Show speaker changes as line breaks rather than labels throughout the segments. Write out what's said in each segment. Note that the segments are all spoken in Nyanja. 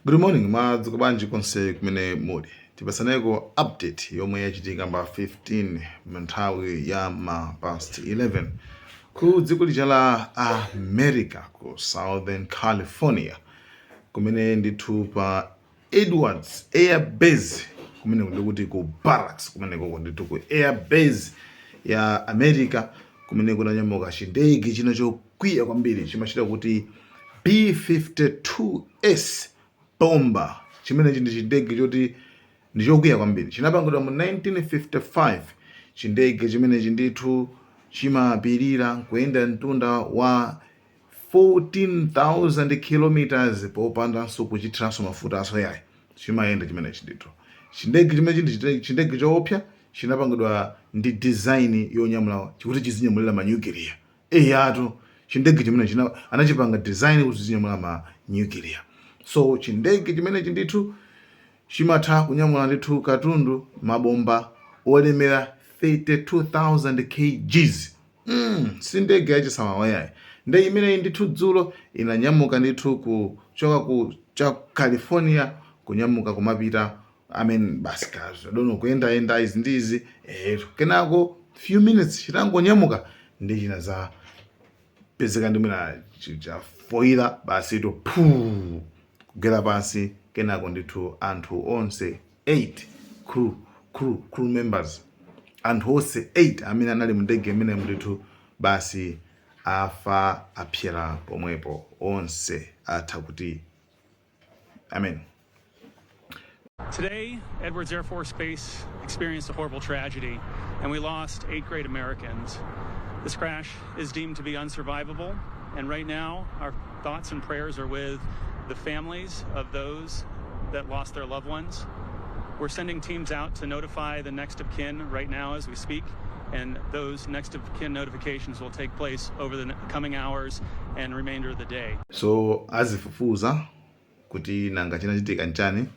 Good morning, madzuka bwanji konse kumene muli. Tipasaneko update yomwe yachitika pa 15 nthawi ya past 11 ku dziko lija la America ku Southern California kumene ndithu pa Edwards Air Base kumene ndikuti ku barracks kumene koko ndithu ku Air Base ya America kumene kunanyamuka chindege china chokwiya kwambiri chimachita kuti B-52S bomba chimene ndi chindege choti ndichokwiya kwambiri chinapangidwa mu 1955. chindege chimene ndithu chimapirira kuyenda mtunda wa 14,000 kilometers popandanso kuchithiranso mafuta asoyayi chimayenda chimene ndithu chindege chimene ndi chindege choopsa chinapangidwa ndi design yonyamula chikuti chizinyamulira manyukiliya eyatu chindege chimene anachipanga design kuti chizinyamula manyukiliya. So chindege chimene ndithu chimatha kunyamula ndithu katundu mabomba olemera 32,000 kgs. Sindege yachisamawaya nde imene ndithu dzulo inanyamuka ndithu kuchoka ku California kunyamuka kumapita basi kazo dono kuyenda izi ndizi kenako few minutes chitangonyamuka ndi china za pezeka ndimena chafoira basi to kugera pansi kenako ndithu anthu onse 8 crew members anthu onse 8 amene anali mndege imene ndithu basi afa apyera pomwepo onse atha kuti amen.
Today, Edwards Air Force Base experienced a horrible tragedy, and we lost 8 great Americans. This crash is deemed to be unsurvivable, and right now, our thoughts and prayers are with the families of those that lost their loved ones. We're sending teams out to notify the next of kin right now as we speak, and those next of kin notifications will take place over the coming hours and remainder of the day.
So azifufuza kuti nanga chinachitika nchani.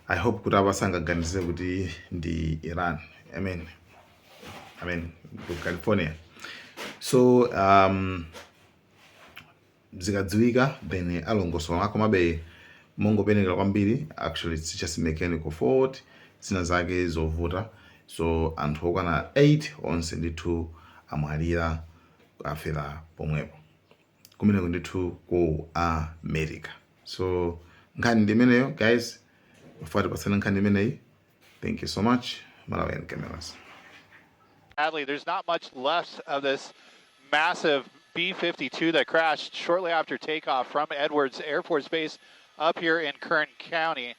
I hope kuti abasangaganize kuti ndi Iran. Amen. To California. So zikadziwika then alongosola komabe mongopenekera kwambiri actually it's just mechanical fault zina zake zovuta. So anthu okwana 8 onse ndithu amwalira afera pomwepo kumene ndithu ku America. So nkhani ndimeneyo guys, before pasana nkhani imeneyi. Thank you so much. Malawi and cameras.
Sadly, there's not much left of this massive B-52 that crashed shortly after takeoff from Edwards Air Force Base up here in Kern County.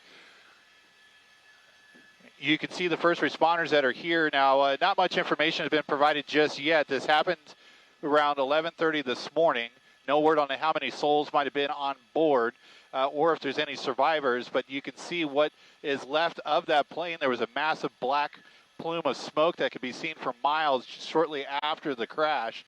You can see the first responders that are here now. Not much information has been provided just yet. This happened around 11:30 this morning. No word on how many souls might have been on board or if there's any survivors, but you can see what is left of that plane. There was a massive black plume of smoke that could be seen for miles shortly after the crash.